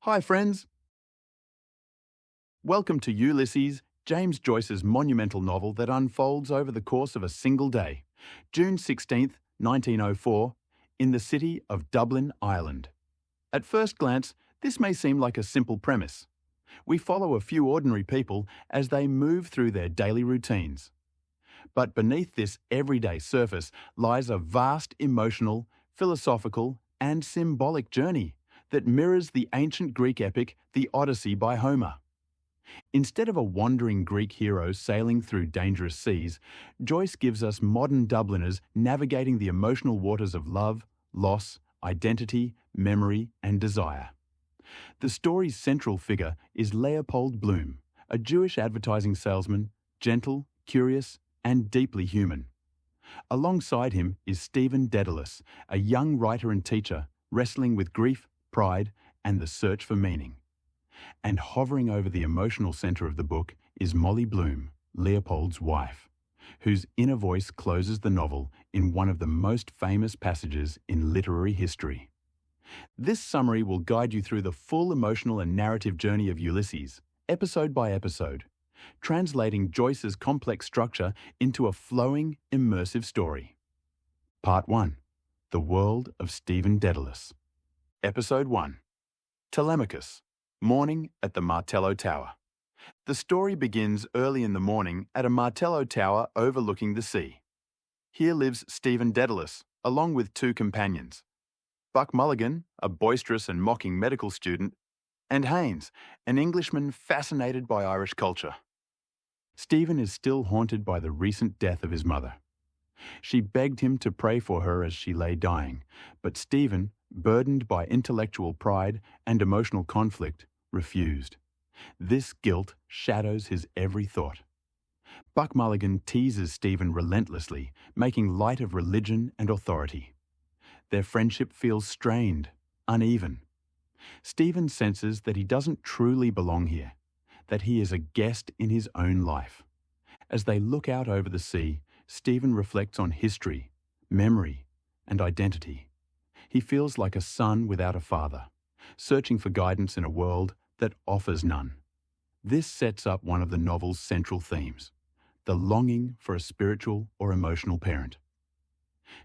Hi friends! Welcome to Ulysses, James Joyce's monumental novel that unfolds over the course of a single day, June 16th, 1904, in the city of Dublin, Ireland. At first glance, this may seem like a simple premise. We follow a few ordinary people as they move through their daily routines. But beneath this everyday surface lies a vast emotional, philosophical, and symbolic journey that mirrors the ancient Greek epic, the Odyssey by Homer. Instead of a wandering Greek hero sailing through dangerous seas, Joyce gives us modern Dubliners navigating the emotional waters of love, loss, identity, memory, and desire. The story's central figure is Leopold Bloom, a Jewish advertising salesman, gentle, curious, and deeply human. Alongside him is Stephen Dedalus, a young writer and teacher wrestling with grief, pride, and the search for meaning. And hovering over the emotional centre of the book is Molly Bloom, Leopold's wife, whose inner voice closes the novel in one of the most famous passages in literary history. This summary will guide you through the full emotional and narrative journey of Ulysses, episode by episode, translating Joyce's complex structure into a flowing, immersive story. Part 1. The World of Stephen Dedalus. Episode 1. Telemachus. Morning at the Martello Tower. The story begins early in the morning at a Martello Tower overlooking the sea. Here lives Stephen Dedalus, along with two companions. Buck Mulligan, a boisterous and mocking medical student, and Haynes, an Englishman fascinated by Irish culture. Stephen is still haunted by the recent death of his mother. She begged him to pray for her as she lay dying, but Stephen, burdened by intellectual pride and emotional conflict, refused. This guilt shadows his every thought. Buck Mulligan teases Stephen relentlessly, making light of religion and authority. Their friendship feels strained, uneven. Stephen senses that he doesn't truly belong here, that he is a guest in his own life. As they look out over the sea, Stephen reflects on history, memory, and identity. He feels like a son without a father, searching for guidance in a world that offers none. This sets up one of the novel's central themes, the longing for a spiritual or emotional parent.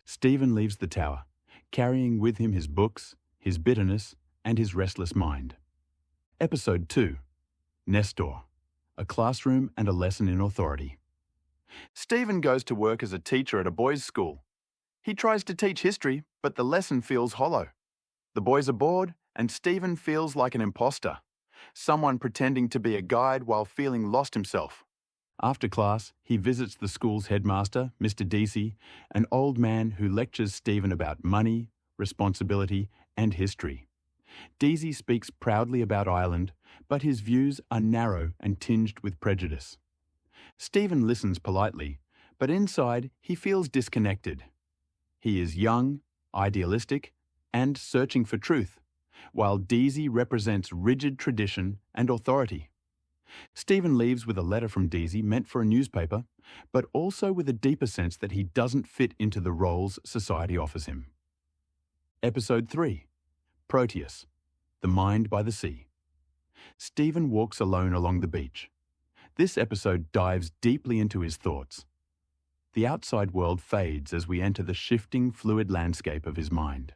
Stephen leaves the tower, carrying with him his books, his bitterness, and his restless mind. Episode 2. Nestor. A classroom and a lesson in authority. Stephen goes to work as a teacher at a boys' school. He tries to teach history, but the lesson feels hollow. The boys are bored, and Stephen feels like an imposter, someone pretending to be a guide while feeling lost himself. After class, he visits the school's headmaster, Mr. Deasy, an old man who lectures Stephen about money, responsibility, and history. Deasy speaks proudly about Ireland, but his views are narrow and tinged with prejudice. Stephen listens politely, but inside he feels disconnected. He is young, idealistic, and searching for truth, while Deasy represents rigid tradition and authority. Stephen leaves with a letter from Deasy meant for a newspaper, but also with a deeper sense that he doesn't fit into the roles society offers him. Episode 3. Proteus. The Mind by the Sea. Stephen walks alone along the beach. This episode dives deeply into his thoughts. The outside world fades as we enter the shifting, fluid landscape of his mind.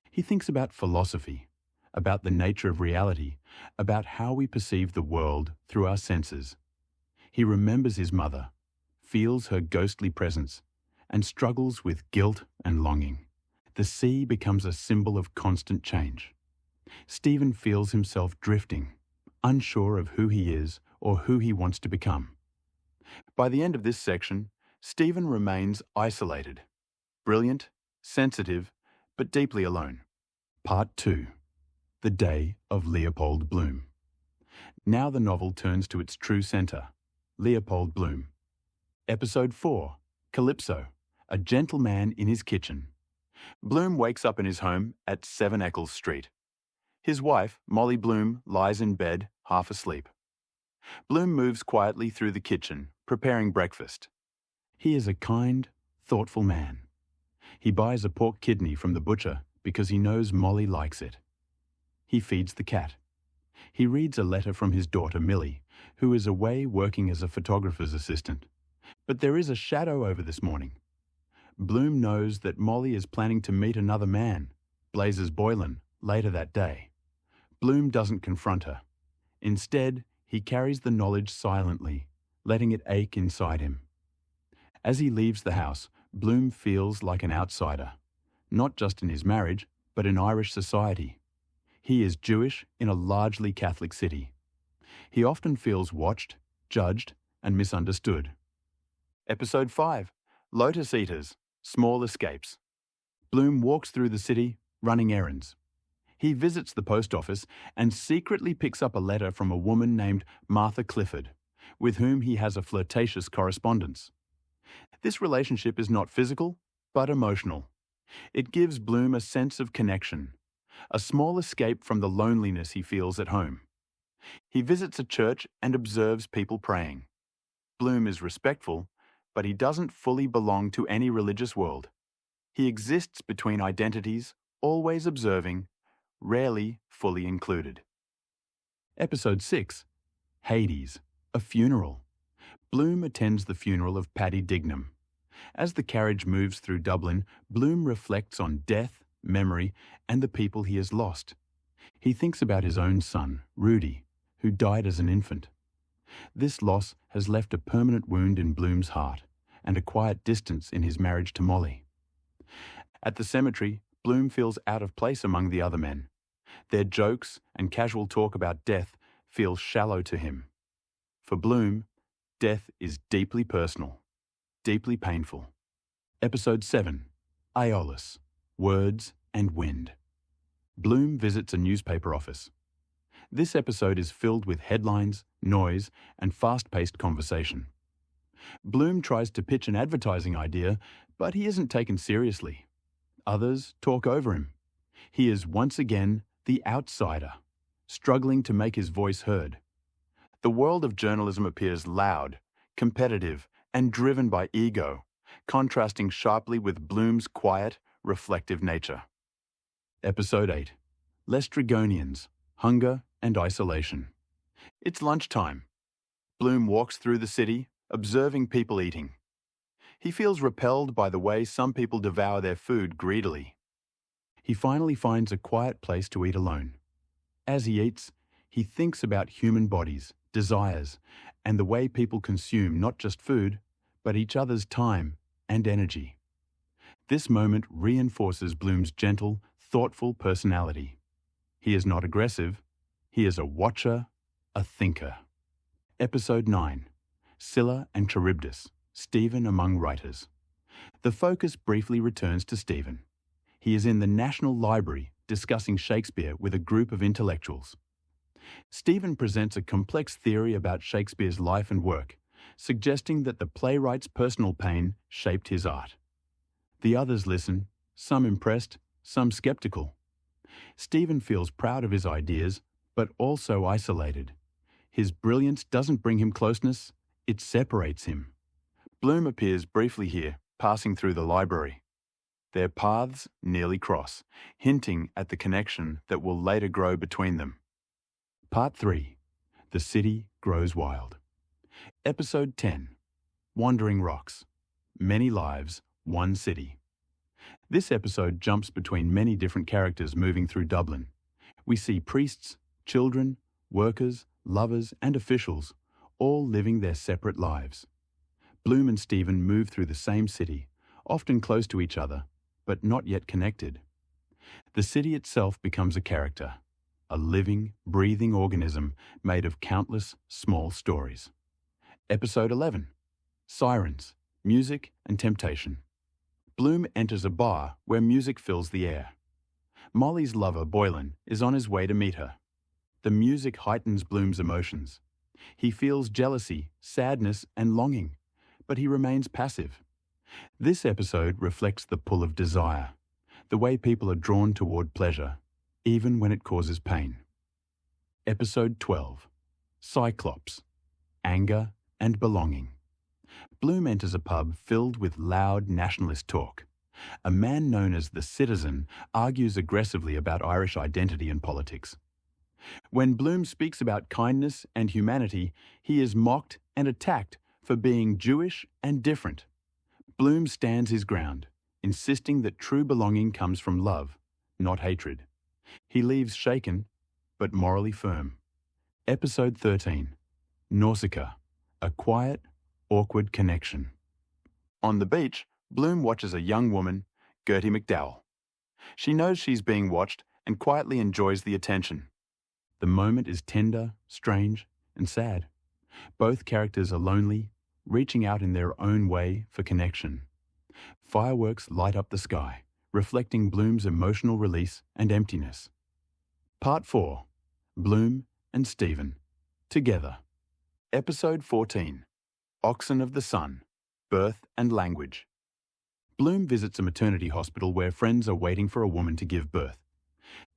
He thinks about philosophy, about the nature of reality, about how we perceive the world through our senses. He remembers his mother, feels her ghostly presence, and struggles with guilt and longing. The sea becomes a symbol of constant change. Stephen feels himself drifting, unsure of who he is or who he wants to become. By the end of this section, Stephen remains isolated, brilliant, sensitive, but deeply alone. Part 2. The Day of Leopold Bloom. Now the novel turns to its true centre, Leopold Bloom. Episode 4. Calypso. A gentleman in his kitchen. Bloom wakes up in his home at 7 Eccles Street. His wife, Molly Bloom, lies in bed, half asleep. Bloom moves quietly through the kitchen, preparing breakfast. He is a kind, thoughtful man. He buys a pork kidney from the butcher because he knows Molly likes it. He feeds the cat. He reads a letter from his daughter Millie, who is away working as a photographer's assistant. But there is a shadow over this morning. Bloom knows that Molly is planning to meet another man, Blazes Boylan, later that day. Bloom doesn't confront her. Instead, he carries the knowledge silently, letting it ache inside him. As he leaves the house, Bloom feels like an outsider, not just in his marriage, but in Irish society. He is Jewish in a largely Catholic city. He often feels watched, judged, and misunderstood. Episode 5. Lotus Eaters, Small Escapes. Bloom walks through the city, running errands. He visits the post office and secretly picks up a letter from a woman named Martha Clifford, with whom he has a flirtatious correspondence. This relationship is not physical, but emotional. It gives Bloom a sense of connection, a small escape from the loneliness he feels at home. He visits a church and observes people praying. Bloom is respectful, but he doesn't fully belong to any religious world. He exists between identities, always observing, rarely fully included. Episode 6. Hades, a funeral. Bloom attends the funeral of Paddy Dignam. As the carriage moves through Dublin, Bloom reflects on death, memory, and the people he has lost. He thinks about his own son, Rudy, who died as an infant. This loss has left a permanent wound in Bloom's heart and a quiet distance in his marriage to Molly. At the cemetery, Bloom feels out of place among the other men. Their jokes and casual talk about death feel shallow to him. For Bloom, death is deeply personal, deeply painful. Episode 7. Aeolus, Words and Wind. Bloom visits a newspaper office. This episode is filled with headlines, noise, and fast-paced conversation. Bloom tries to pitch an advertising idea, but he isn't taken seriously. Others talk over him. He is once again the outsider, struggling to make his voice heard. The world of journalism appears loud, competitive, and driven by ego, contrasting sharply with Bloom's quiet, reflective nature. Episode 8. Lestrygonians, Hunger and Isolation. It's lunchtime. Bloom walks through the city, observing people eating. He feels repelled by the way some people devour their food greedily. He finally finds a quiet place to eat alone. As he eats, he thinks about human bodies, desires, and the way people consume not just food, but each other's time and energy. This moment reinforces Bloom's gentle, thoughtful personality. He is not aggressive. He is a watcher, a thinker. Episode 9. Scylla and Charybdis, Stephen among writers. The focus briefly returns to Stephen. He is in the National Library discussing Shakespeare with a group of intellectuals. Stephen presents a complex theory about Shakespeare's life and work, suggesting that the playwright's personal pain shaped his art. The others listen, some impressed, some skeptical. Stephen feels proud of his ideas, but also isolated. His brilliance doesn't bring him closeness, it separates him. Bloom appears briefly here, passing through the library. Their paths nearly cross, hinting at the connection that will later grow between them. Part 3. The City Grows Wild. Episode 10. Wandering Rocks. Many Lives, One City. This episode jumps between many different characters moving through Dublin. We see priests, children, workers, lovers, and officials, all living their separate lives. Bloom and Stephen move through the same city, often close to each other, but not yet connected. The city itself becomes a character, a living, breathing organism made of countless small stories. Episode 11. Sirens, Music and Temptation. Bloom enters a bar where music fills the air. Molly's lover, Boylan, is on his way to meet her. The music heightens Bloom's emotions. He feels jealousy, sadness, and longing, but he remains passive. This episode reflects the pull of desire, the way people are drawn toward pleasure, even when it causes pain. Episode 12. Cyclops, Anger and Belonging. Bloom enters a pub filled with loud nationalist talk. A man known as the Citizen argues aggressively about Irish identity and politics. When Bloom speaks about kindness and humanity, he is mocked and attacked for being Jewish and different. Bloom stands his ground, insisting that true belonging comes from love, not hatred. He leaves shaken, but morally firm. Episode 13. Nausicaa, a quiet, awkward connection. On the beach, Bloom watches a young woman, Gertie McDowell. She knows she's being watched and quietly enjoys the attention. The moment is tender, strange, and sad. Both characters are lonely, reaching out in their own way for connection. Fireworks light up the sky, reflecting Bloom's emotional release and emptiness. Part 4. Bloom and Stephen. Together. Episode 14. Oxen of the Sun. Birth and Language. Bloom visits a maternity hospital where friends are waiting for a woman to give birth.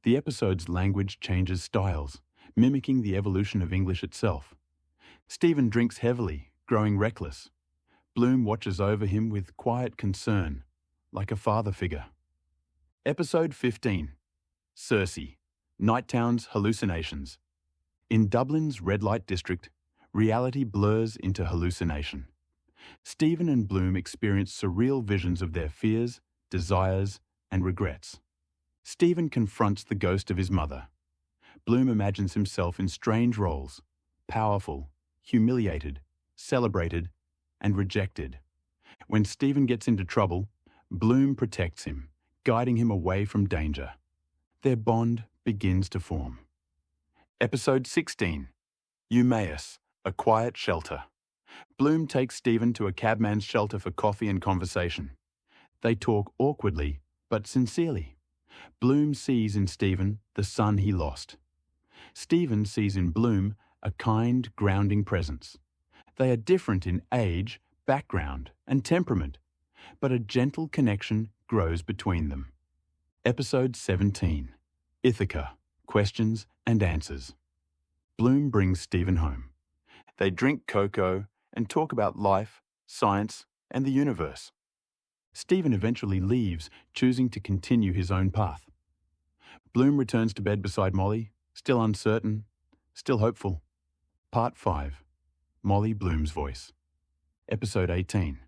The episode's language changes styles, mimicking the evolution of English itself. Stephen drinks heavily, growing reckless. Bloom watches over him with quiet concern, like a father figure. Episode 15. Circe. Nighttown's Hallucinations. In Dublin's red light district, reality blurs into hallucination. Stephen and Bloom experience surreal visions of their fears, desires, and regrets. Stephen confronts the ghost of his mother. Bloom imagines himself in strange roles: powerful, humiliated, celebrated, and rejected. When Stephen gets into trouble, Bloom protects him, guiding him away from danger. Their bond begins to form. Episode 16. Eumaeus, a quiet shelter. Bloom takes Stephen to a cabman's shelter for coffee and conversation. They talk awkwardly, but sincerely. Bloom sees in Stephen the son he lost. Stephen sees in Bloom a kind, grounding presence. They are different in age, background, and temperament, but a gentle connection grows between them. Episode 17. Ithaca, Questions and Answers. Bloom brings Stephen home. They drink cocoa and talk about life, science, and the universe. Stephen eventually leaves, choosing to continue his own path. Bloom returns to bed beside Molly, still uncertain, still hopeful. Part 5. Molly Bloom's Voice. Episode 18.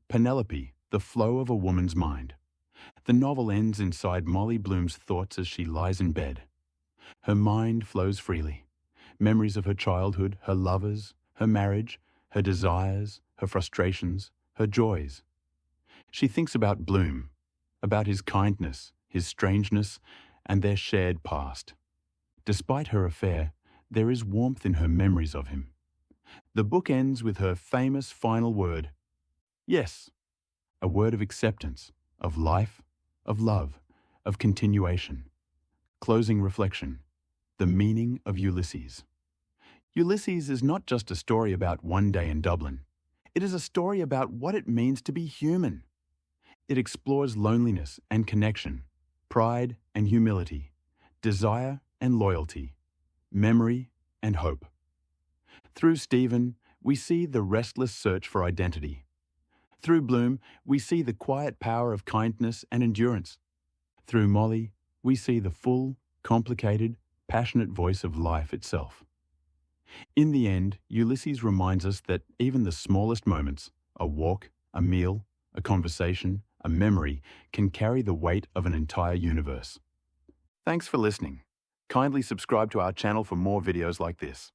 Penelope, the flow of a woman's mind. The novel ends inside Molly Bloom's thoughts as she lies in bed. Her mind flows freely. Memories of her childhood, her lovers, her marriage, her desires, her frustrations, her joys. She thinks about Bloom, about his kindness, his strangeness, and their shared past. Despite her affair, there is warmth in her memories of him. The book ends with her famous final word. Yes, a word of acceptance, of life, of love, of continuation. Closing reflection. The meaning of Ulysses. Ulysses is not just a story about one day in Dublin. It is a story about what it means to be human. It explores loneliness and connection, pride and humility, desire and loyalty, memory and hope. Through Stephen, we see the restless search for identity. Through Bloom, we see the quiet power of kindness and endurance. Through Molly, we see the full, complicated, passionate voice of life itself. In the end, Ulysses reminds us that even the smallest moments, a walk, a meal, a conversation, a memory, can carry the weight of an entire universe. Thanks for listening. Kindly subscribe to our channel for more videos like this.